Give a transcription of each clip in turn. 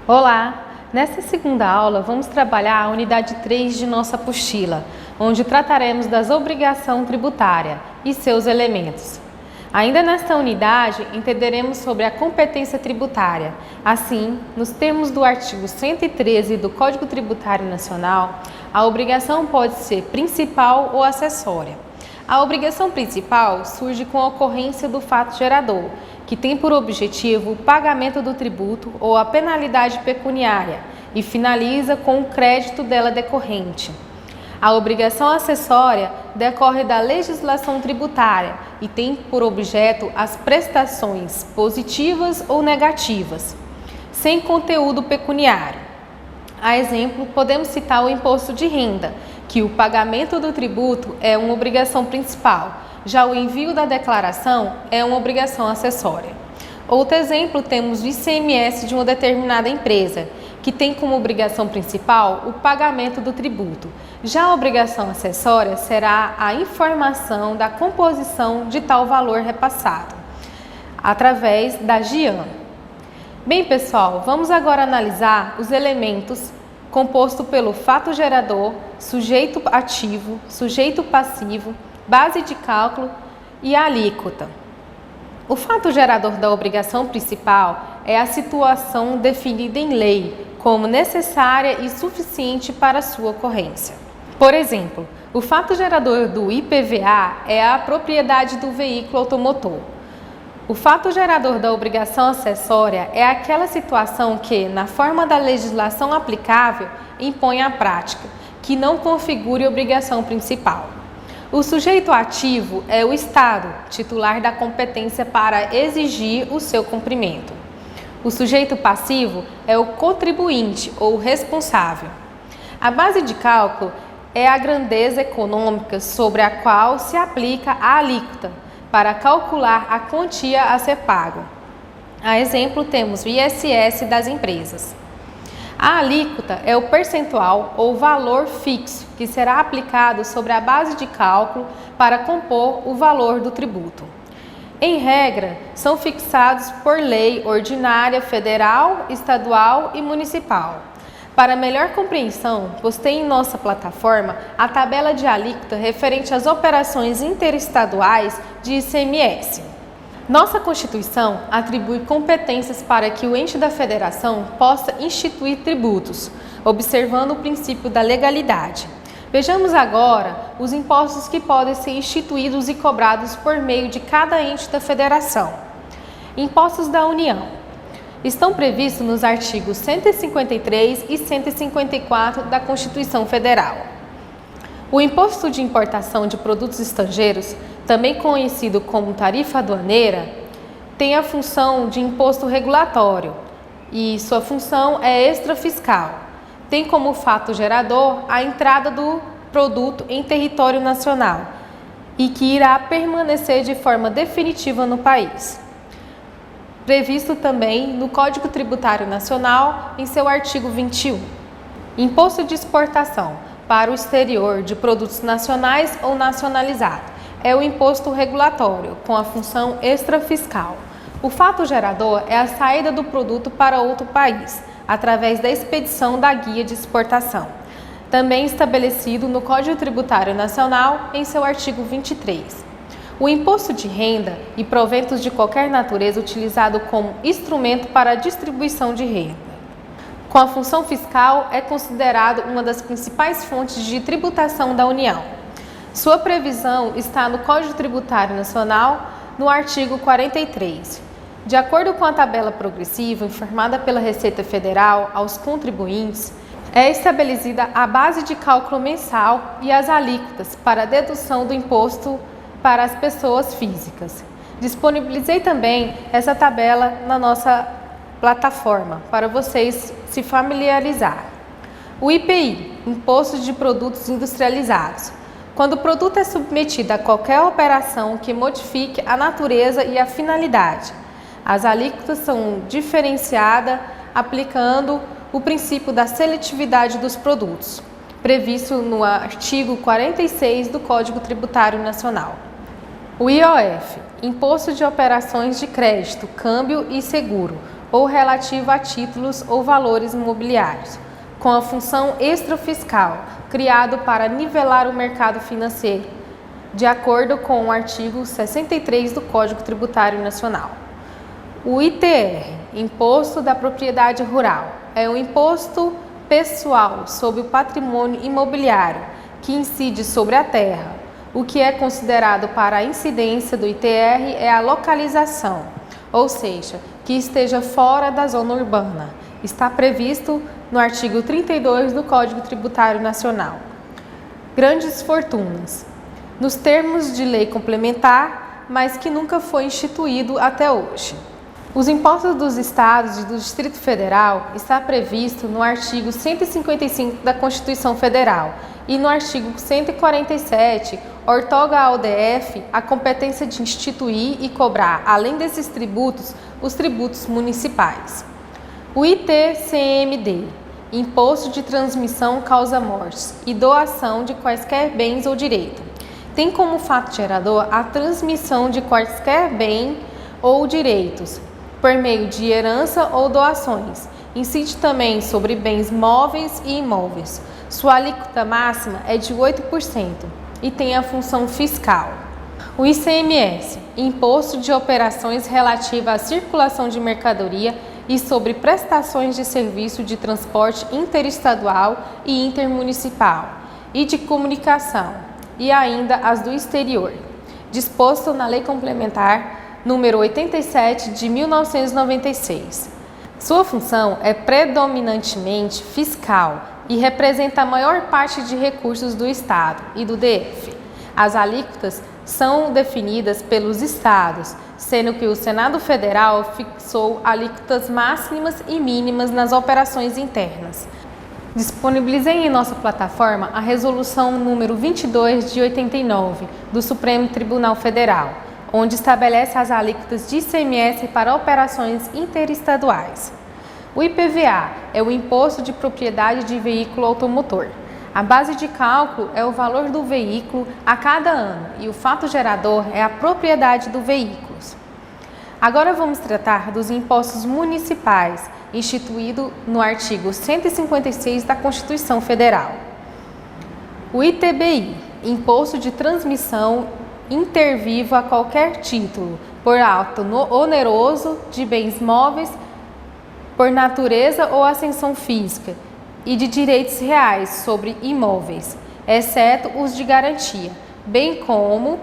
Olá! Nesta segunda aula vamos trabalhar a unidade 3 de nossa apostila, onde trataremos das obrigações tributárias e seus elementos. Ainda nesta unidade entenderemos sobre a competência tributária. Assim, nos termos do artigo 113 do Código Tributário Nacional, a obrigação pode ser principal ou acessória. A obrigação principal surge com a ocorrência do fato gerador, que tem por objetivo o pagamento do tributo ou a penalidade pecuniária e finaliza com o crédito dela decorrente. A obrigação acessória decorre da legislação tributária e tem por objeto as prestações positivas ou negativas, sem conteúdo pecuniário. A exemplo, podemos citar o imposto de renda, que o pagamento do tributo é uma obrigação principal, já o envio da declaração é uma obrigação acessória. Outro exemplo, temos o ICMS de uma determinada empresa, que tem como obrigação principal o pagamento do tributo. Já a obrigação acessória será a informação da composição de tal valor repassado, através da GIAN. Bem, pessoal, vamos agora analisar os elementos composto pelo fato gerador, sujeito ativo, sujeito passivo, base de cálculo e a alíquota. O fato gerador da obrigação principal é a situação definida em lei como necessária e suficiente para sua ocorrência. Por exemplo, o fato gerador do IPVA é a propriedade do veículo automotor. O fato gerador da obrigação acessória é aquela situação que, na forma da legislação aplicável, impõe a prática, que não configure obrigação principal. O sujeito ativo é o Estado, titular da competência para exigir o seu cumprimento. O sujeito passivo é o contribuinte ou responsável. A base de cálculo é a grandeza econômica sobre a qual se aplica a alíquota, para calcular a quantia a ser paga. A exemplo, temos o ISS das empresas. A alíquota é o percentual ou valor fixo que será aplicado sobre a base de cálculo para compor o valor do tributo. Em regra, são fixados por lei ordinária federal, estadual e municipal. Para melhor compreensão, postei em nossa plataforma a tabela de alíquota referente às operações interestaduais de ICMS. Nossa Constituição atribui competências para que o ente da federação possa instituir tributos, observando o princípio da legalidade. Vejamos agora os impostos que podem ser instituídos e cobrados por meio de cada ente da federação. Impostos da União. Estão previstos nos artigos 153 e 154 da Constituição Federal. O imposto de importação de produtos estrangeiros, também conhecido como tarifa aduaneira, tem a função de imposto regulatório e sua função é extrafiscal. Tem como fato gerador a entrada do produto em território nacional e que irá permanecer de forma definitiva no país. Previsto também no Código Tributário Nacional, em seu artigo 21. Imposto de exportação para o exterior de produtos nacionais ou nacionalizados é o imposto regulatório, com a função extrafiscal. O fato gerador é a saída do produto para outro país, através da expedição da guia de exportação, também estabelecido no Código Tributário Nacional, em seu artigo 23. O imposto de renda e proventos de qualquer natureza utilizado como instrumento para a distribuição de renda. Com a função fiscal, é considerado uma das principais fontes de tributação da União. Sua previsão está no Código Tributário Nacional, no artigo 43. De acordo com a tabela progressiva informada pela Receita Federal aos contribuintes, é estabelecida a base de cálculo mensal e as alíquotas para a dedução do imposto para as pessoas físicas. Disponibilizei também essa tabela na nossa plataforma para vocês se familiarizar. O IPI, Imposto de Produtos Industrializados. Quando o produto é submetido a qualquer operação que modifique a natureza e a finalidade, as alíquotas são diferenciadas aplicando o princípio da seletividade dos produtos, previsto no artigo 46 do Código Tributário Nacional. O IOF, Imposto de Operações de Crédito, Câmbio e Seguro, ou relativo a títulos ou valores imobiliários, com a função extrafiscal, criado para nivelar o mercado financeiro, de acordo com o artigo 63 do Código Tributário Nacional. O ITR, Imposto da Propriedade Rural, é um imposto pessoal sobre o patrimônio imobiliário que incide sobre a terra. O que é considerado para a incidência do ITR é a localização, ou seja, que esteja fora da zona urbana. Está previsto no artigo 32 do Código Tributário Nacional. Grandes fortunas, nos termos de lei complementar, mas que nunca foi instituído até hoje. Os impostos dos estados e do Distrito Federal está previsto no artigo 155 da Constituição Federal e no artigo 147 outorga ao DF a competência de instituir e cobrar, além desses tributos, os tributos municipais. O ITCMD, Imposto de Transmissão Causa-Mortes e Doação de quaisquer bens ou direito, tem como fato gerador a transmissão de quaisquer bem ou direitos, por meio de herança ou doações. Incide também sobre bens móveis e imóveis. Sua alíquota máxima é de 8% e tem a função fiscal. O ICMS, Imposto de Operações relativa à circulação de mercadoria e sobre prestações de serviço de transporte interestadual e intermunicipal e de comunicação, e ainda as do exterior, disposto na Lei Complementar número 87 de 1996. Sua função é predominantemente fiscal e representa a maior parte de recursos do Estado e do DF. As alíquotas são definidas pelos estados, sendo que o Senado Federal fixou alíquotas máximas e mínimas nas operações internas. Disponibilizei em nossa plataforma a resolução número 22 de 89 do Supremo Tribunal Federal, onde estabelece as alíquotas de ICMS para operações interestaduais. O IPVA é o Imposto de Propriedade de Veículo Automotor. A base de cálculo é o valor do veículo a cada ano e o fato gerador é a propriedade do veículo. Agora vamos tratar dos impostos municipais, instituído no artigo 156 da Constituição Federal. O ITBI, Imposto de Transmissão intervivo a qualquer título, por ato oneroso de bens móveis, por natureza ou ascensão física, e de direitos reais sobre imóveis, exceto os de garantia, bem como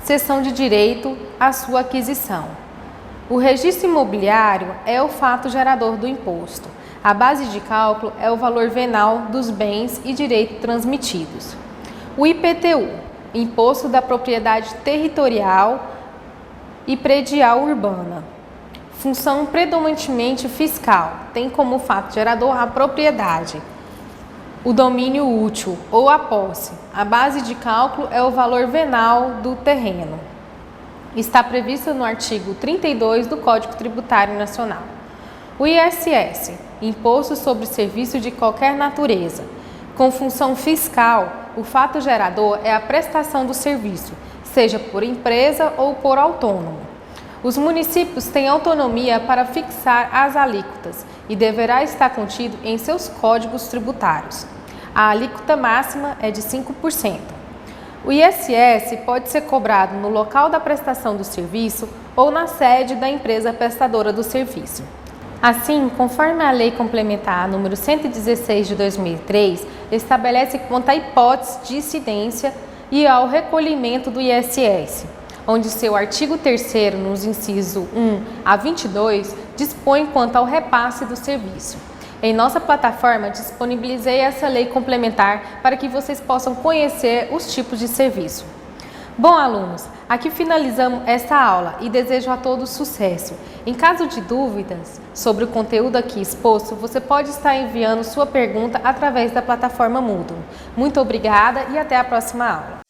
cessão de direito à sua aquisição. O registro imobiliário é o fato gerador do imposto. A base de cálculo é o valor venal dos bens e direitos transmitidos. O IPTU, Imposto da Propriedade Territorial e Predial Urbana. Função predominantemente fiscal, tem como fato gerador a propriedade, o domínio útil ou a posse. A base de cálculo é o valor venal do terreno. Está prevista no artigo 32 do Código Tributário Nacional. O ISS, Imposto sobre Serviço de qualquer natureza. Com função fiscal, o fato gerador é a prestação do serviço, seja por empresa ou por autônomo. Os municípios têm autonomia para fixar as alíquotas e deverá estar contido em seus códigos tributários. A alíquota máxima é de 5%. O ISS pode ser cobrado no local da prestação do serviço ou na sede da empresa prestadora do serviço. Assim, conforme a Lei Complementar número 116 de 2003, estabelece quanto à hipótese de incidência e ao recolhimento do ISS, onde seu artigo 3º, nos incisos 1 a 22, dispõe quanto ao repasse do serviço. Em nossa plataforma, disponibilizei essa lei complementar para que vocês possam conhecer os tipos de serviço. Bom, alunos, aqui finalizamos esta aula e desejo a todos sucesso. Em caso de dúvidas sobre o conteúdo aqui exposto, você pode estar enviando sua pergunta através da plataforma Moodle. Muito obrigada e até a próxima aula.